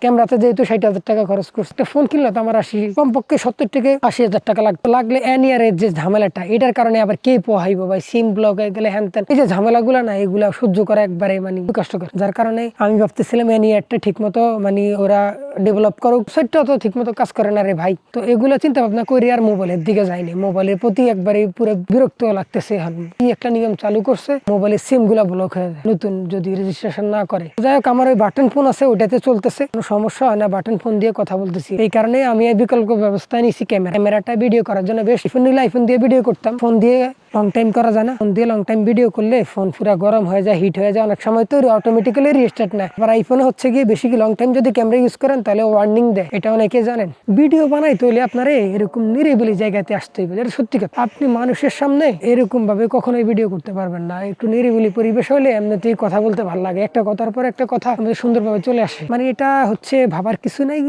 ক্যামেরাতে যেহেতু 60,000 টাকা খরচ করছে, একটা ফোন কিনলে তো আমার কমপক্ষে 70 থেকে 80,000 টাকা লাগলে এর যে ঝামেলাটা, এটার কারণে আবার কে পোহাইবো ভাই, সিম ব্লক হয়ে গেলে হ্যান ত্যান, এই যে ঝামেলাগুলো না, এগুলা সহ্য করা একবারে কষ্টকর। যার কারণে আমি ভাবতেছিলাম এনিয়ারটা ঠিক মতো ওরা ডেভেলপ করুক, সেটটাও তো ঠিক মতো কাজ করে না রে ভাই। তো এগুলো চিন্তা ভাবনা করি আর মোবাইলের দিকে যায়নি। মোবাইলের প্রতি একবারে পুরো বিরক্ত লাগতেছে। কি একটা নিয়ম চালু করছে, মোবাইলের সিম গুলা ব্লক হয়ে যায় নতুন যদি রেজিস্ট্রেশন না করে। যাই হোক, আমার ওই বাটন ফোন আছে, ওটাতে চলতেছে, কোনো সমস্যা হয় না, বাটন ফোন দিয়ে কথা বলতেছি। এই কারণে আমি এই বিকল্প ব্যবস্থা নিয়েছি ক্যামেরাটা ভিডিও করার জন্য। বেশ আইফোন নিলে আইফোন দিয়ে ভিডিও করতাম, ফোন দিয়ে লং টাইম করা যায় না। ফোন দিয়ে লং টাইম ভিডিও করলে ফোন পুরো গরম হয়ে যায়, হিট হয়ে যায়, অনেক সময় তো অটোমেটিক্যালি রিস্টার্ট নেয়। আবার আইফোনে হচ্ছে গিয়ে বেশি লং টাইম যদি ক্যামেরা ইউজ করেন তাহলে ওয়ার্নিং দেয়, এটা অনেকে জানেন। ভিডিও বানাই তাহলে আপনারা এরকম নিরিবিলি জায়গাতে আসতে হবে, এটা সত্যি কথা। আপনি মানুষের সামনে এরকম ভাবে কখনোই ভিডিও করতে পারবেন না। একটু নিরিবিলি পরিবেশ হলে এমনিতেই কথা বলতে ভালো লাগে, একটা কথার পর একটা কথা আমাদের সুন্দরভাবে চলে আসে। এটা হচ্ছে ভাবার কিছু নাই।